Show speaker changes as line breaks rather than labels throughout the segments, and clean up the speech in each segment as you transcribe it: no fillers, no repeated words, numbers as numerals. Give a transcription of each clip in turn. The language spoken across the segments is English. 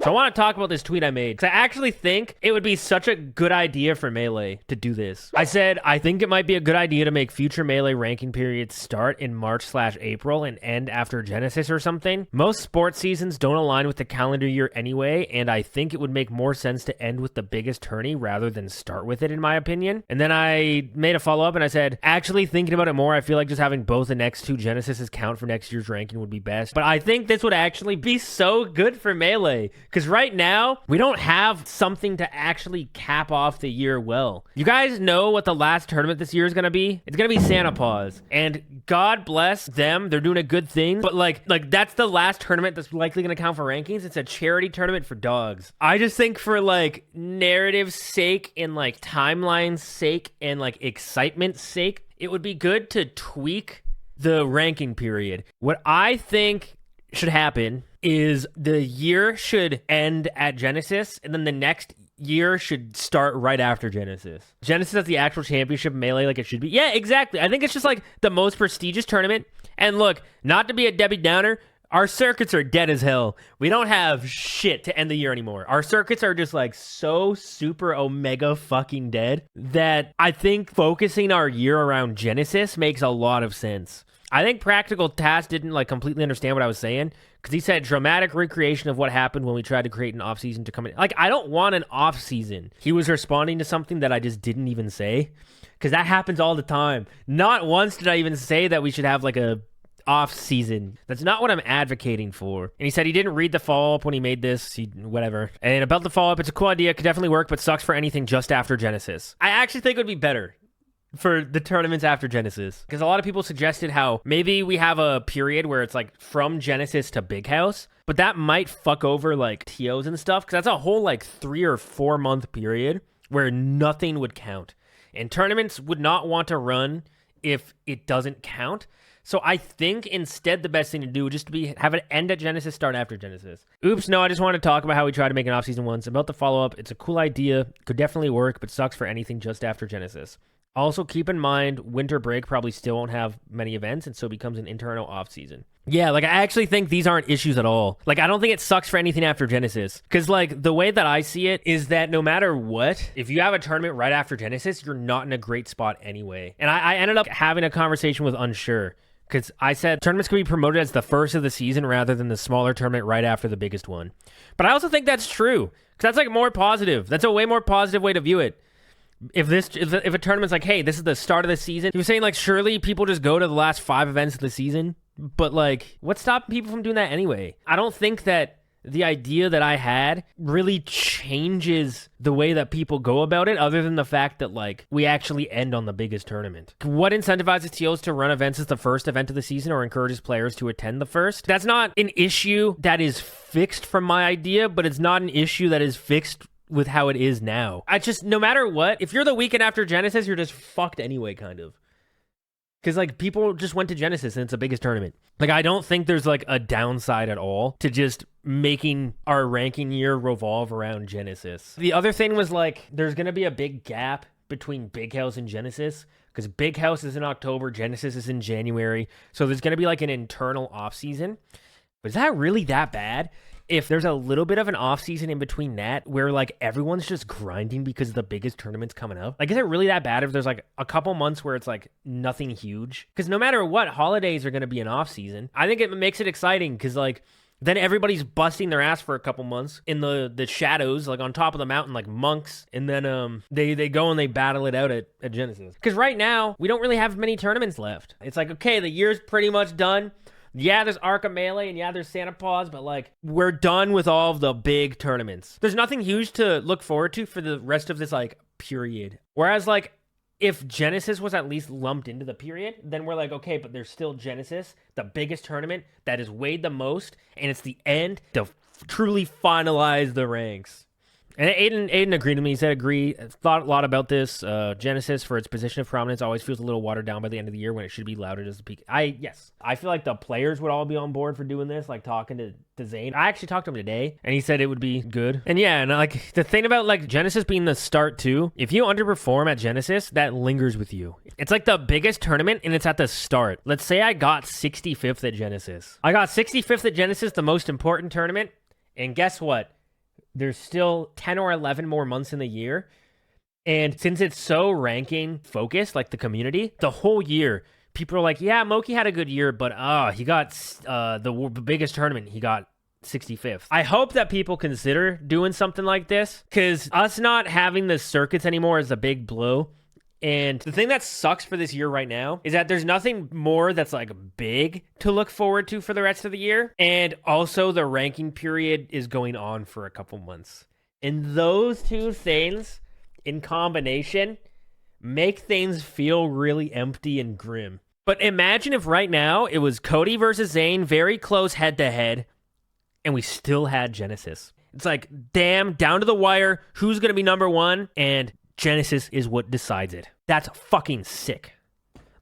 So I want to talk about this tweet I made, because I actually think it would be such a good idea for Melee to do this. I said, I think it might be a good idea to make future Melee ranking periods start in March/April and end after Genesis or something. Most sports seasons don't align with the calendar year anyway, and I think it would make more sense to end with the biggest tourney rather than start with it, in my opinion. And then I made a follow-up and I said, actually thinking about it more, I feel like just having both the next two Genesises count for next year's ranking would be best. But I think this would actually be so good for Melee. Because right now, we don't have something to actually cap off the year well. You guys know what the last tournament this year is going to be? It's going to be Santa Paws. And God bless them. They're doing a good thing. But like that's the last tournament that's likely going to count for rankings. It's a charity tournament for dogs. I just think for like narrative's sake and like timeline's sake and like excitement's sake, it would be good to tweak the ranking period. What I think should happen is the year should end at Genesis, and then the next year should start right after Genesis. Genesis has the actual championship Melee like it should be. Yeah, exactly. I think it's just like the most prestigious tournament. And look, not to be a Debbie Downer, our circuits are dead as hell. We don't have shit to end the year anymore. Our circuits are just like so super omega fucking dead that I think focusing our year around Genesis makes a lot of sense. I think Practical Task didn't like completely understand what I was saying, because he said dramatic recreation of what happened when we tried to create an off season to come in. Like, I don't want an off season. He was responding to something that I just didn't even say, because that happens all the time. Not once did I even say that we should have like a off season. That's not what I'm advocating for. And he said he didn't read the follow-up when he made this, whatever. And about the follow-up, it's a cool idea, could definitely work, but sucks for anything just after Genesis. I actually think it would be better for the tournaments after Genesis, because a lot of people suggested how maybe we have a period where it's like from Genesis to Big House, but that might fuck over like TOs and stuff, because that's a whole like 3 or 4 month period where nothing would count, and tournaments would not want to run if it doesn't count. So I think instead the best thing to do would just be have it end at Genesis, start after Genesis. Oops, no, I just want to talk about how we tried to make an off-season once. About the follow-up, it's a cool idea, could definitely work, but sucks for anything just after Genesis. Also, keep in mind, winter break probably still won't have many events, and so it becomes an internal off-season. Yeah, like, I actually think these aren't issues at all. Like, I don't think it sucks for anything after Genesis. Because, like, the way that I see it is that no matter what, if you have a tournament right after Genesis, you're not in a great spot anyway. And I ended up having a conversation with Unsure, because I said tournaments can be promoted as the first of the season rather than the smaller tournament right after the biggest one. But I also think that's true, because that's, like, more positive. That's a way more positive way to view it. If a tournament's like, hey, this is the start of the season, you're saying like, surely people just go to the last 5 events of the season, but like, what's stopping people from doing that anyway? I don't think that the idea that I had really changes the way that people go about it, other than the fact that like, we actually end on the biggest tournament. What incentivizes TOs to run events as the first event of the season or encourages players to attend the first? That's not an issue that is fixed from my idea, but it's not an issue that is fixed with how it is now. I just, no matter what, if you're the weekend after Genesis, you're just fucked anyway, kind of. Because, like, people just went to Genesis and it's the biggest tournament. Like, I don't think there's, like, a downside at all to just making our ranking year revolve around Genesis. The other thing was, like, there's going to be a big gap between Big House and Genesis, because Big House is in October, Genesis is in January. So there's going to be, like, an internal off-season. But is that really that bad? If there's a little bit of an off season in between that where like everyone's just grinding because the biggest tournament's coming up, like, is it really that bad if there's like a couple months where it's like nothing huge? Because no matter what, holidays are going to be an off season. I think it makes it exciting because like then everybody's busting their ass for a couple months in the shadows, like on top of the mountain, like monks, and then they go and they battle it out at Genesis. Because right now we don't really have many tournaments left. It's like, okay, the year's pretty much done. Yeah, there's Arca Melee, and yeah, there's Santa Paws, but, like, we're done with all of the big tournaments. There's nothing huge to look forward to for the rest of this, like, period. Whereas, like, if Genesis was at least lumped into the period, then we're like, okay, but there's still Genesis, the biggest tournament that is weighed the most, and it's the end to truly finalize the ranks. And Aiden agreed with me. He said, thought a lot about this. Genesis, for its position of prominence, always feels a little watered down by the end of the year when it should be lauded as the peak. Yes. I feel like the players would all be on board for doing this, like talking to Zane. I actually talked to him today, and he said it would be good. And yeah, and like the thing about like Genesis being the start too, if you underperform at Genesis, that lingers with you. It's like the biggest tournament, and it's at the start. Let's say I got 65th at Genesis. I got 65th at Genesis, the most important tournament, and guess what? there's still 10 or 11 more months in the year. And since it's so ranking focused, like the community, the whole year, people are like, yeah, Moky had a good year, but he got the biggest tournament. He got 65th. I hope that people consider doing something like this, because us not having the circuits anymore is a big blow. And the thing that sucks for this year right now is that there's nothing more that's like big to look forward to for the rest of the year. And also the ranking period is going on for a couple months. And those two things in combination make things feel really empty and grim. But imagine if right now it was Cody versus Zayn, very close head to head, and we still had Genesis. It's like, damn, down to the wire, who's going to be number one? And Genesis is what decides it. That's fucking sick.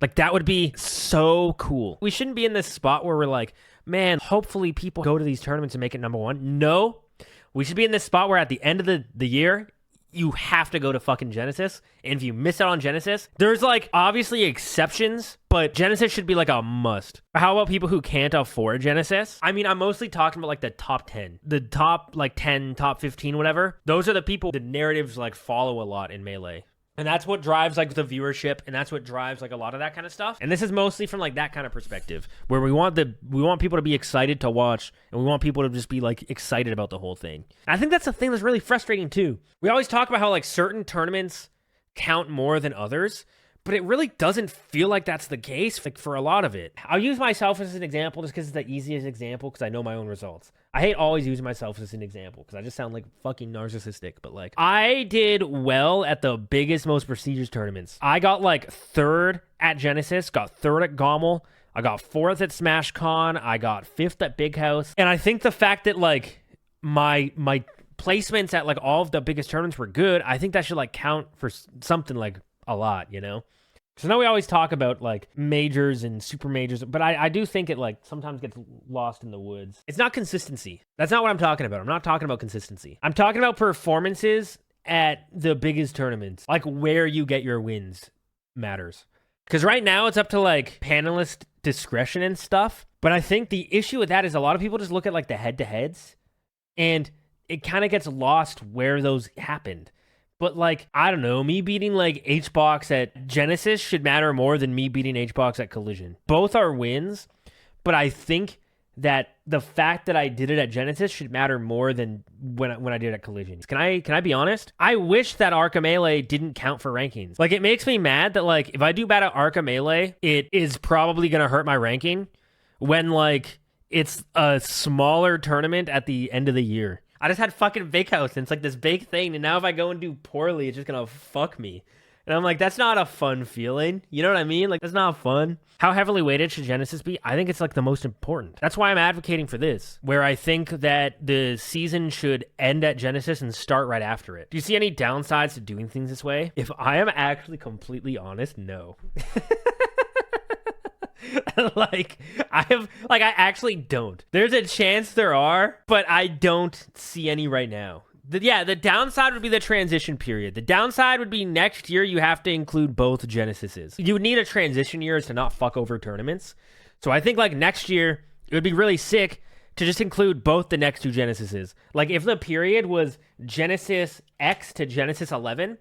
Like, that would be so cool. We shouldn't be in this spot where we're like, man, hopefully people go to these tournaments and make it number one. No, we should be in this spot where at the end of the year, you have to go to fucking Genesis. And if you miss out on Genesis, there's like obviously exceptions, but Genesis should be like a must. How about people who can't afford Genesis? I mean, I'm mostly talking about like the top 10, the top like 10, top 15, whatever. Those are the people the narratives like follow a lot in Melee. And that's what drives like the viewership, and that's what drives like a lot of that kind of stuff. And this is mostly from like that kind of perspective, where we want people to be excited to watch, and we want people to just be like excited about the whole thing. And I think that's the thing that's really frustrating too. We always talk about how like certain tournaments count more than others, but it really doesn't feel like that's the case for a lot of it. I'll use myself as an example just because it's the easiest example, because I know my own results. I hate always using myself as an example because I just sound like fucking narcissistic, but like I did well at the biggest, most prestigious tournaments. I got like third at Genesis, got third at Gommel, I got fourth at SmashCon, I got fifth at Big House. And I think the fact that like my placements at like all of the biggest tournaments were good, I think that should like count for something like a lot, you know? So now we always talk about like majors and super majors, but I do think it like sometimes gets lost in the woods. It's not consistency. That's not what I'm talking about. I'm not talking about consistency. I'm talking about performances at the biggest tournaments. Like where you get your wins matters. Because right now it's up to like panelist discretion and stuff. But I think the issue with that is a lot of people just look at like the head-to-heads and it kind of gets lost where those happened. But, like, I don't know, me beating, like, HBox at Genesis should matter more than me beating HBox at Collision. Both are wins, but I think that the fact that I did it at Genesis should matter more than when I did it at Collision. Can I be honest? I wish that Arca Melee didn't count for rankings. Like, it makes me mad that, like, if I do bad at Arca Melee, it is probably going to hurt my ranking when, like, it's a smaller tournament at the end of the year. I just had fucking Big House, and it's like this big thing, and now if I go and do poorly, it's just gonna fuck me. And I'm like, that's not a fun feeling. You know what I mean? Like, that's not fun. How heavily weighted should Genesis be? I think it's like the most important. That's why I'm advocating for this, where I think that the season should end at Genesis and start right after it. Do you see any downsides to doing things this way? If I am actually completely honest, no. I actually don't. There's a chance there are, but I don't see any right now. The downside would be the transition period. The downside would be next year you have to include both Genesises. You would need a transition year to not fuck over tournaments. So I think like next year, it would be really sick to just include both the next two Genesises. Like if the period was Genesis X to Genesis 11,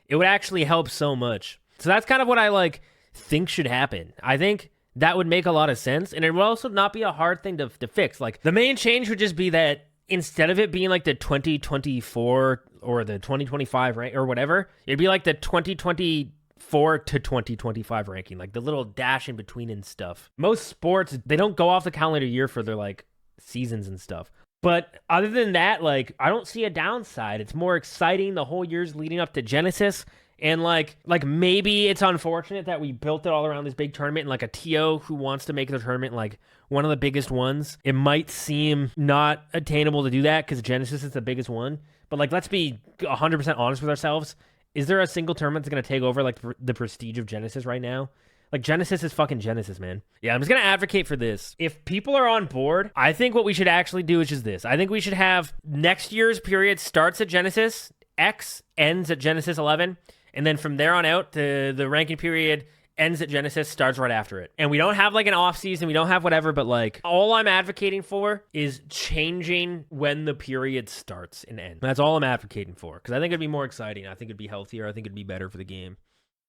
it would actually help so much. So that's kind of what I like think should happen. I think that would make a lot of sense, and it would also not be a hard thing to fix. Like, the main change would just be that instead of it being like the 2024 or the 2025 rank or whatever, it'd be like the 2024 to 2025 ranking, like the little dash in between and stuff. Most sports, they don't go off the calendar year for their like seasons and stuff. But other than that, like, I don't see a downside. It's more exciting. The whole year's leading up to Genesis. And like maybe it's unfortunate that we built it all around this big tournament, and like a TO who wants to make the tournament like one of the biggest ones, it might seem not attainable to do that because Genesis is the biggest one. But like, let's be 100% honest with ourselves. Is there a single tournament that's going to take over like the prestige of Genesis right now? Like, Genesis is fucking Genesis, man. Yeah, I'm just going to advocate for this. If people are on board, I think what we should actually do is just this. I think we should have next year's period starts at Genesis X, ends at Genesis 11. And then from there on out, the ranking period ends at Genesis starts right after it. And we don't have like an off season, we don't have whatever, but like all I'm advocating for is changing when the period starts and ends. That's all I'm advocating for, because I think it'd be more exciting. I think it'd be healthier. I think it'd be better for the game.